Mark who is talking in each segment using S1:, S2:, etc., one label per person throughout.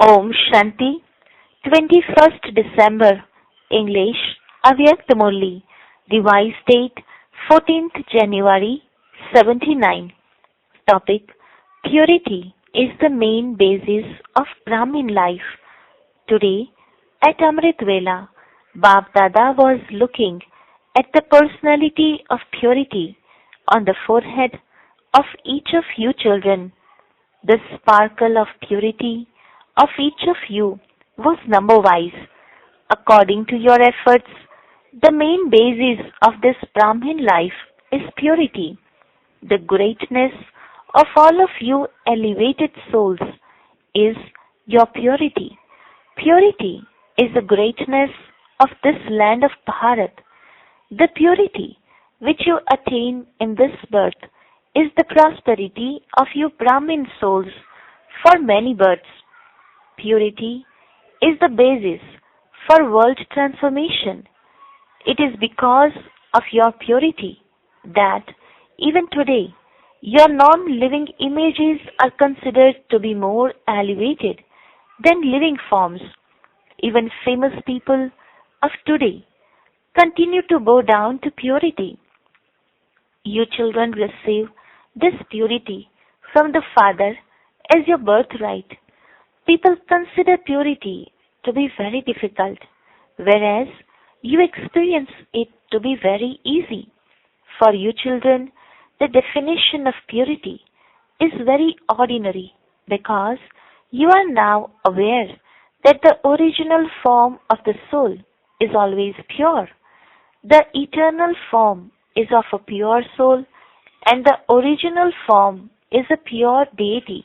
S1: Om Shanti, 21st December, English, Avyakt MURLI, Revised date, 14th January, 79. Topic, Purity is the main basis of Brahmin life. Today, at Amrit Vela, Bab Dada was looking at the personality of purity on the forehead of each of you children. The sparkle of purity of each of you was number-wise. According to your efforts, the main basis of this Brahmin life is purity. The greatness of all of you elevated souls is your purity. Purity is the greatness of this land of Bharat. The purity which you attain in this birth is the prosperity of you Brahmin souls for many births. Purity is the basis for world transformation. It is because of your purity that even today your non-living images are considered to be more elevated than living forms. Even famous people of today continue to bow down to purity. You children receive this purity from the Father as your birthright. People consider purity to be very difficult, whereas you experience it to be very easy. For you children, the definition of purity is very ordinary because you are now aware that the original form of the soul is always pure. The eternal form is of a pure soul and the original form is a pure deity.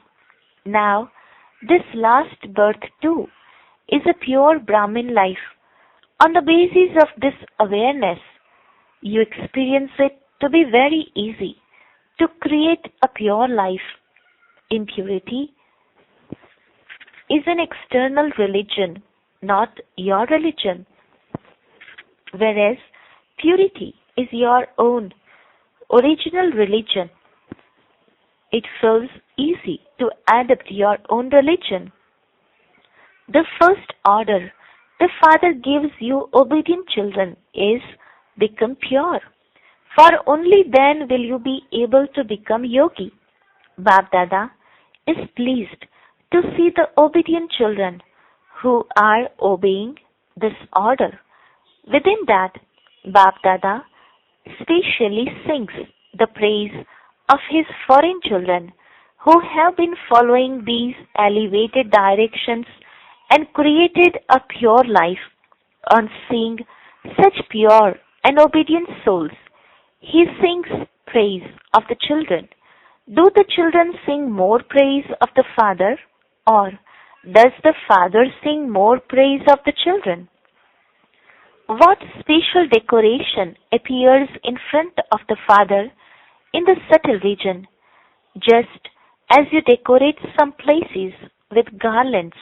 S1: Now, this last birth too is a pure Brahmin life. On the basis of this awareness, you experience it to be very easy to create a pure life. Impurity is an external religion, not your religion, whereas purity is your own original religion. It feels easy to adopt your own religion. The first order the Father gives you obedient children is become pure, for only then will you be able to become yogi. Bab Dada is pleased to see the obedient children who are obeying this order. Within that, Bab Dada specially sings the praise of his foreign children who have been following these elevated directions and created a pure life. On seeing such pure and obedient souls, he sings praise of the children. Do the children sing more praise of the Father, or does the Father sing more praise of the children? What special decoration appears in front of the Father in the subtle region? Just as you decorate some places with garlands,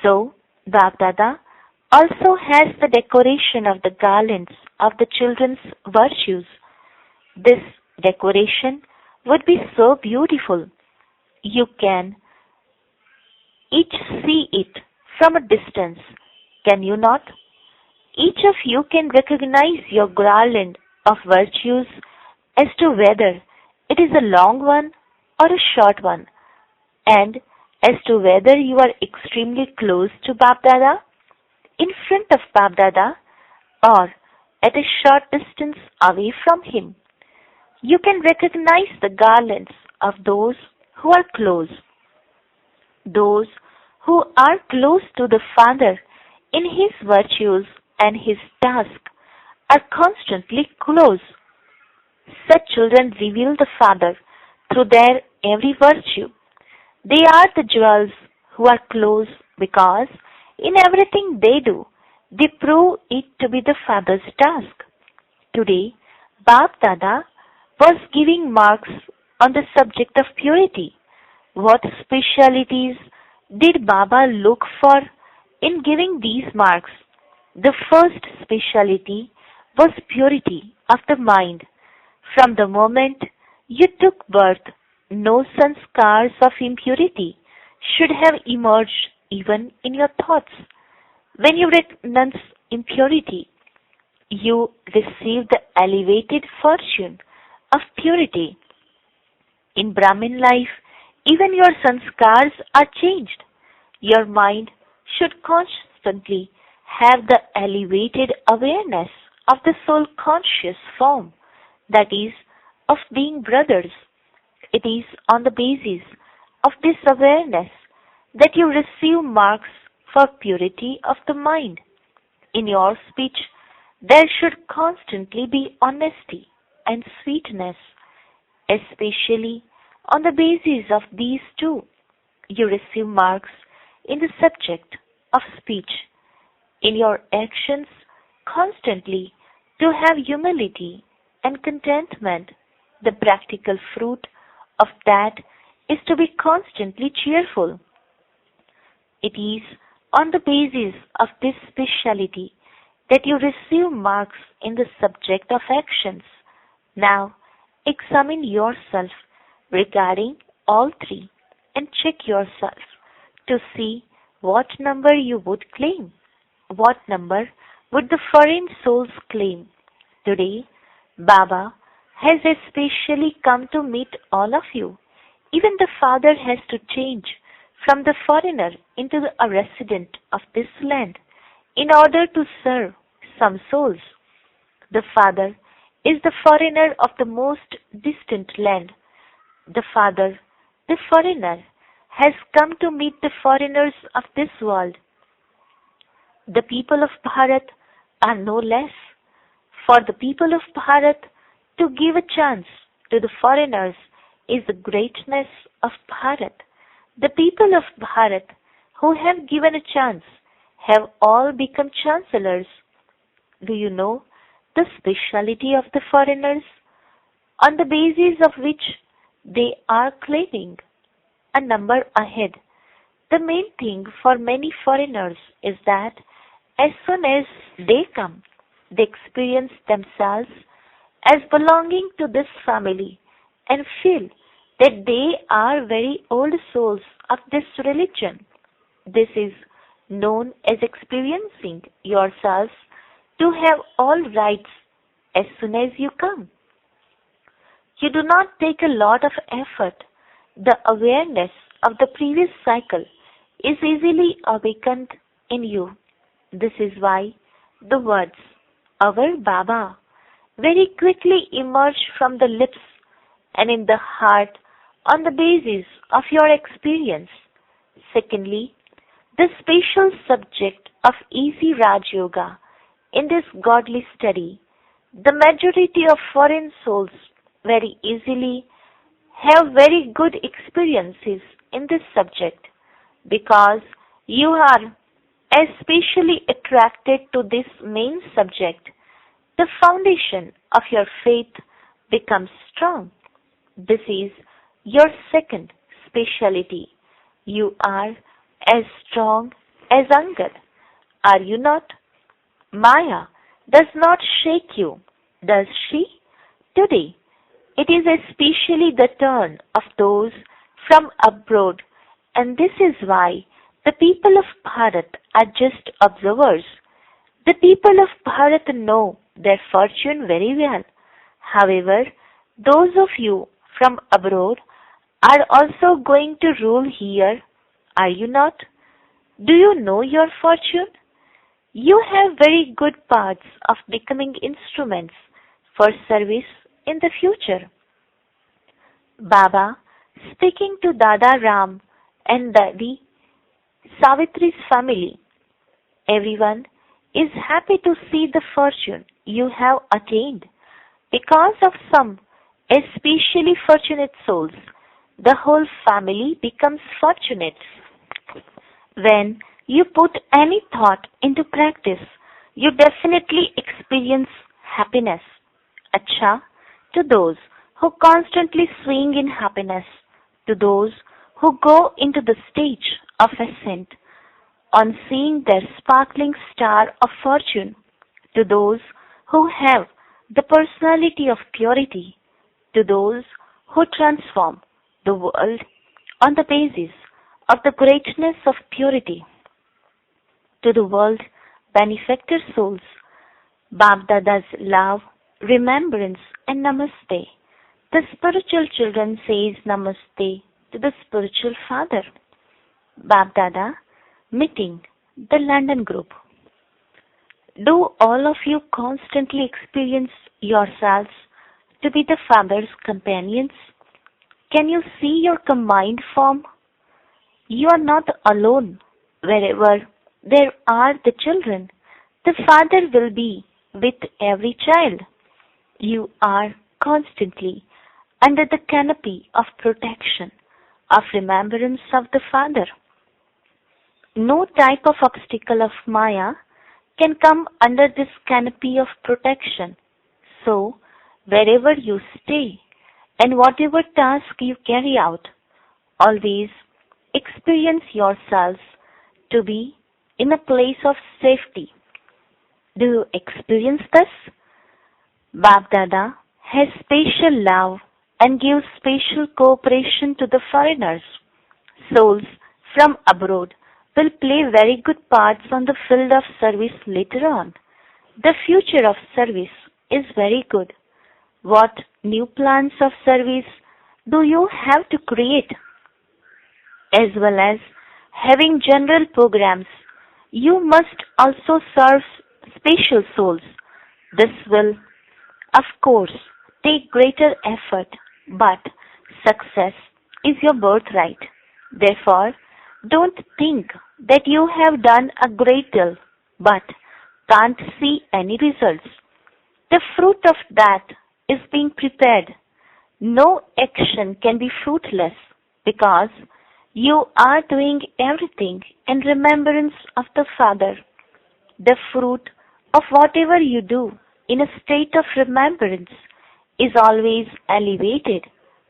S1: so Bab Dada also has the decoration of the garlands of the children's virtues. This decoration would be so beautiful. You can each see it from a distance, can you not? Each of you can recognize your garland of virtues as to whether it is a long one or a short one, and as to whether you are extremely close to Bab Dada, in front of Bab Dada, or at a short distance away from him. You can recognize the garlands of those who are close. Those who are close to the Father in his virtues and his task are constantly close. Such children reveal the Father through their every virtue. They are the jewels who are close because in everything they do, they prove it to be the Father's task. Today, Bab Dada was giving marks on the subject of purity. What specialities did Baba look for in giving these marks? The first speciality was purity of the mind. From the moment you took birth, no sanskars of impurity should have emerged even in your thoughts. When you renounce impurity, you receive the elevated fortune of purity. In Brahmin life, even your sanskars are changed. Your mind should constantly have the elevated awareness of the soul conscious form, that is, of being brothers. It is on the basis of this awareness that you receive marks for purity of the mind. In your speech, there should constantly be honesty and sweetness, especially on the basis of these two. You receive marks in the subject of speech. In your actions, constantly to have humility and contentment. The practical fruit of that is to be constantly cheerful. It is on the basis of this speciality that you receive marks in the subject of actions. Now, examine yourself regarding all three and check yourself to see what number you would claim. What number would the foreign souls claim? Today, Baba has especially come to meet all of you. Even the Father has to change from the foreigner into a resident of this land in order to serve some souls. The Father is the foreigner of the most distant land. The Father, the foreigner, has come to meet the foreigners of this world. The people of Bharat are no less. For the people of Bharat to give a chance to the foreigners is the greatness of Bharat. The people of Bharat who have given a chance have all become chancellors. Do you know the speciality of the foreigners, on the basis of which they are claiming a number ahead? The main thing for many foreigners is that as soon as they come, they experience themselves as belonging to this family and feel that they are very old souls of this religion. This is known as experiencing yourselves to have all rights as soon as you come. You do not take a lot of effort. The awareness of the previous cycle is easily awakened in you. This is why the words, "Our Baba," very quickly emerge from the lips and in the heart on the basis of your experience. Secondly, the special subject of easy Raj Yoga in this godly study, the majority of foreign souls very easily have very good experiences in this subject because you are especially attracted to this main subject. The foundation of your faith becomes strong. This is your second speciality. You are as strong as Angad, are you not? Maya does not shake you, does she? Today, it is especially the turn of those from abroad, and this is why the people of Bharat are just observers. The people of Bharat know their fortune very well. However, those of you from abroad are also going to rule here, are you not? Do you know your fortune? You have very good paths of becoming instruments for service in the future. Baba, speaking to Dada Ram and Dadi Savitri's family, everyone is happy to see the fortune you have attained. Because of some especially fortunate souls, the whole family becomes fortunate. When you put any thought into practice, you definitely experience happiness. Acha, to those who constantly swing in happiness, to those who go into the stage of ascent on seeing their sparkling star of fortune, to those who have the personality of purity, to those who transform the world on the basis of the greatness of purity. To the world benefactor souls, Bab-Dada's love, remembrance and namaste. The spiritual children says namaste to the spiritual father. Bab-Dada meeting the London group. Do all of you constantly experience yourselves to be the Father's companions? Can you see your combined form? You are not alone. Wherever there are the children, the Father will be with every child. You are constantly under the canopy of protection, of remembrance of the Father. No type of obstacle of Maya can come under this canopy of protection. So, wherever you stay and whatever task you carry out, always experience yourselves to be in a place of safety. Do you experience this? Bab-Dada has special love and gives special cooperation to the foreigners. Souls from abroad will play very good parts on the field of service later on. The future of service is very good. What new plans of service do you have to create? As well as having general programs, you must also serve special souls. This will, of course, take greater effort, but success is your birthright. Therefore, don't think that you have done a great deal, but can't see any results. The fruit of that is being prepared. No action can be fruitless because you are doing everything in remembrance of the Father. The fruit of whatever you do in a state of remembrance is always elevated.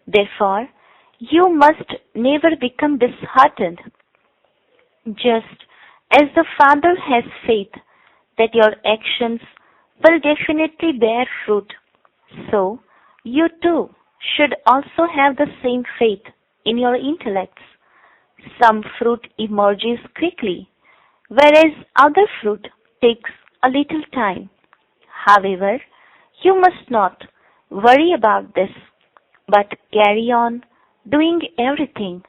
S1: Therefore, you must never become disheartened. Just as the Father has faith that your actions will definitely bear fruit, so you too should also have the same faith in your intellects. Some fruit emerges quickly, whereas other fruit takes a little time. However, you must not worry about this, but carry on doing everything.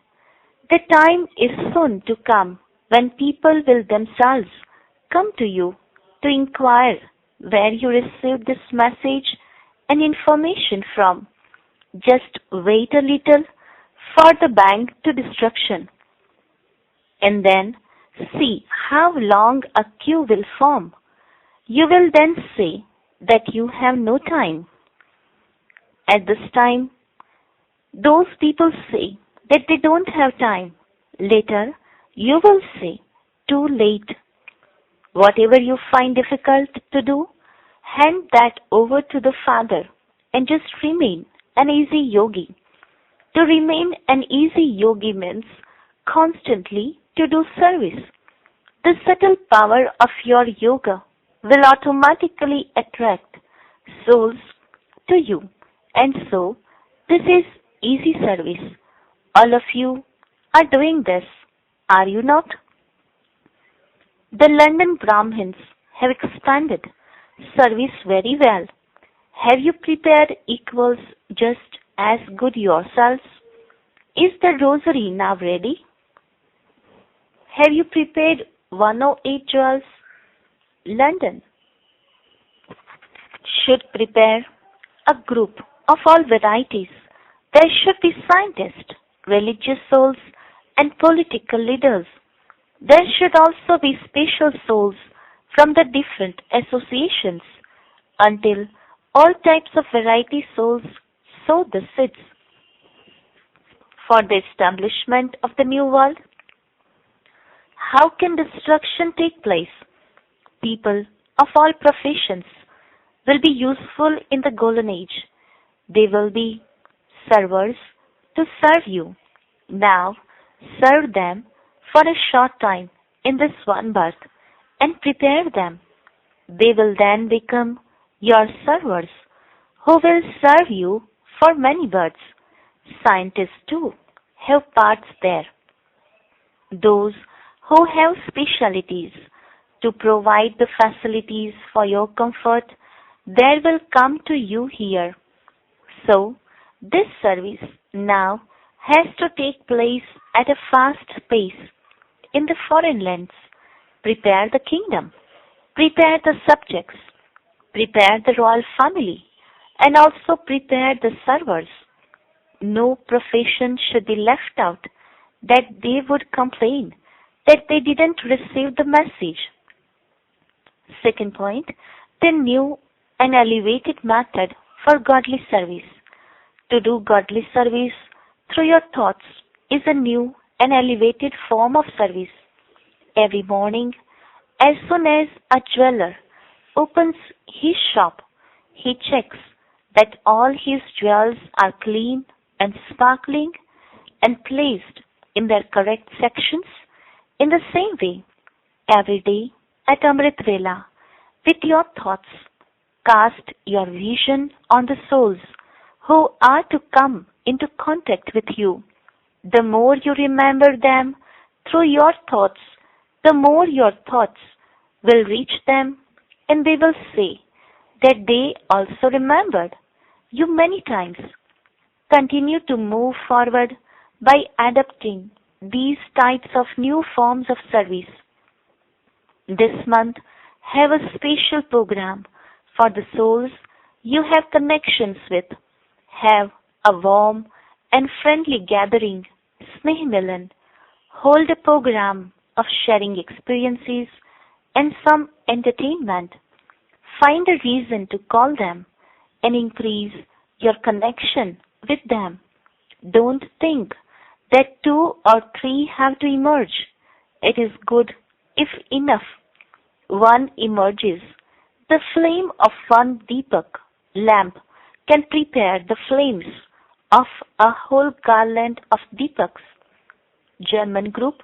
S1: The time is soon to come when people will themselves come to you to inquire where you received this message and information from. Just wait a little for the bank to destruction, and then see how long a queue will form. You will then say that you have no time. At this time, those people say that they don't have time. Later, you will say, too late. Whatever you find difficult to do, hand that over to the Father and just remain an easy yogi. To remain an easy yogi means constantly to do service. The subtle power of your yoga will automatically attract souls to you. And so, this is easy service. All of you are doing this, are you not? The London Brahmins have expanded service very well. Have you prepared equals just as good yourselves? Is the rosary now ready? Have you prepared 108 jewels? London should prepare a group of all varieties. There should be scientists, religious souls, and political leaders. There should also be special souls from the different associations until all types of variety souls sow the seeds for the establishment of the new world. How can destruction take place? People of all professions will be useful in the golden age. They will be servers to serve you. Now, serve them for a short time in this one birth and prepare them. They will then become your servers who will serve you for many births. Scientists too have parts there. Those who have specialties to provide the facilities for your comfort, they will come to you here. So, this service now has to take place at a fast pace in the foreign lands. Prepare the kingdom, prepare the subjects, prepare the royal family, and also prepare the servers. No profession should be left out that they would complain that they didn't receive the message. Second point, the new and elevated method for godly service. To do godly service through your thoughts is a new and elevated form of service. Every morning, as soon as a jeweler opens his shop, he checks that all his jewels are clean and sparkling and placed in their correct sections. In the same way, every day at Amrit Vela, with your thoughts, cast your vision on the souls who are to come into contact with you. The more you remember them through your thoughts, the more your thoughts will reach them, and they will say that they also remembered you many times. Continue to move forward by adopting these types of new forms of service. This month, have a special program for the souls you have connections with. Have a warm and friendly gathering, Sneh Milan. Hold a program of sharing experiences and some entertainment. Find a reason to call them and increase your connection with them. Don't think that 2 or 3 have to emerge. It is good if enough one emerges. The flame of one Deepak lamp can prepare the flames of a whole garland of Deepaks. German group.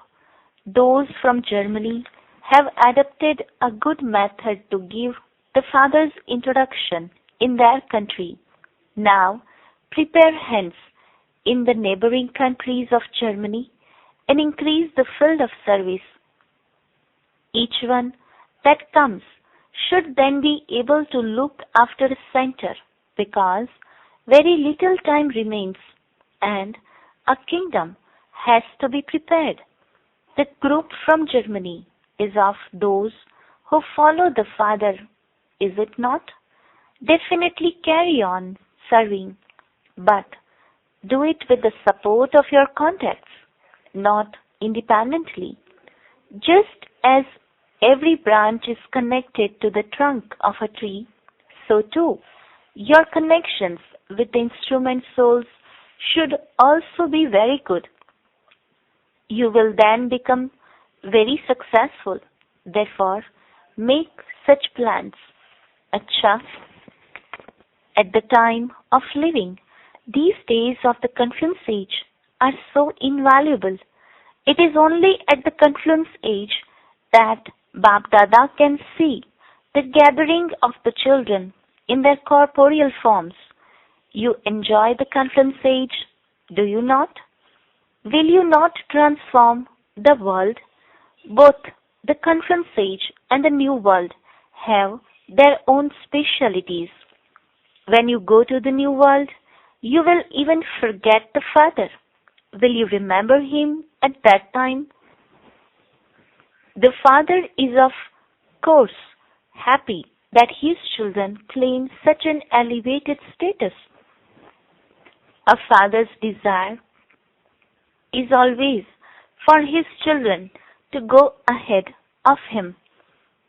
S1: Those from Germany have adopted a good method to give the Father's introduction in their country. Now, prepare hence in the neighboring countries of Germany and increase the field of service. Each one that comes should then be able to look after a center, because very little time remains and a kingdom has to be prepared. The group from Germany is of those who follow the Father, is it not? Definitely carry on serving, but do it with the support of your contacts, not independently. Just as every branch is connected to the trunk of a tree, so too your connections with the instrument souls should also be very good. You will then become very successful. Therefore, make such plans. Acha, at the time of living, these days of the confluence age are so invaluable. It is only at the confluence age that Bap Dada can see the gathering of the children in their corporeal forms. You enjoy the confluence age, do you not? Will you not transform the world? Both the confluence age and the new world have their own specialities. When you go to the new world, you will even forget the Father. Will you remember him at that time? The Father is of course happy that his children claim such an elevated status. A father's desire is always for his children to go ahead of him.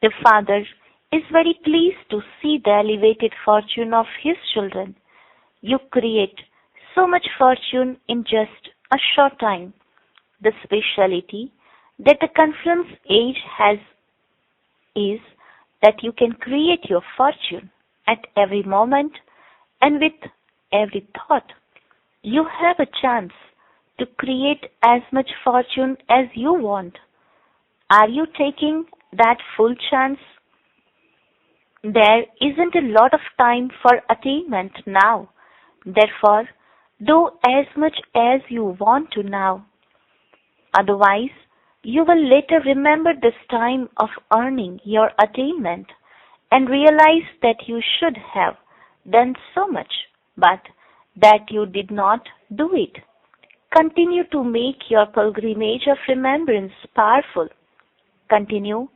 S1: The Father is very pleased to see the elevated fortune of his children. You create so much fortune in just a short time. The speciality that the confluence age has is that you can create your fortune at every moment and with every thought. You have a chance to create as much fortune as you want. Are you taking that full chance? There isn't a lot of time for attainment now. Therefore, do as much as you want to now. Otherwise, You will later remember this time of earning your attainment and realize that you should have done so much, but that you did not do it. Continue to make your pilgrimage of remembrance powerful. Continue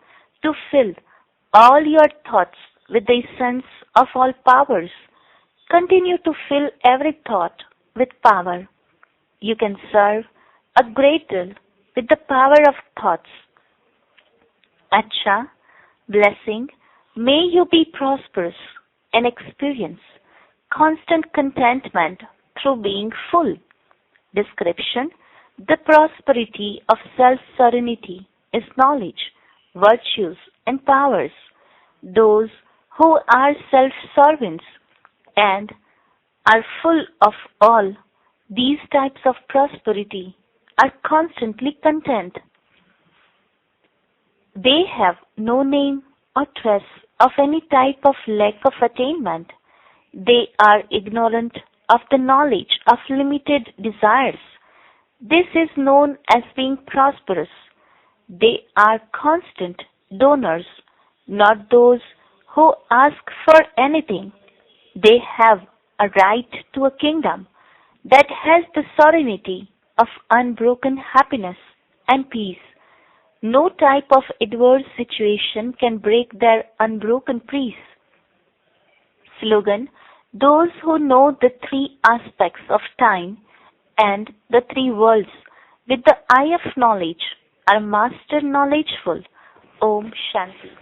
S1: to fill all your thoughts with the essence of all powers. Continue to fill every thought with power. You can serve a great deal with the power of thoughts. Acha, blessing, may you be prosperous and experience constant contentment through being full. Description: the prosperity of self-serenity is knowledge, virtues, and powers. Those who are self-servants and are full of all these types of prosperity are constantly content. They have no name or trace of any type of lack of attainment. They are ignorant of the knowledge of limited desires. This is known as being prosperous. They are constant donors, not those who ask for anything. They have a right to a kingdom that has the serenity of unbroken happiness and peace. No type of adverse situation can break their unbroken peace. Slogan: those who know the three aspects of time and the three worlds with the eye of knowledge are master knowledgeful. Om Shanti.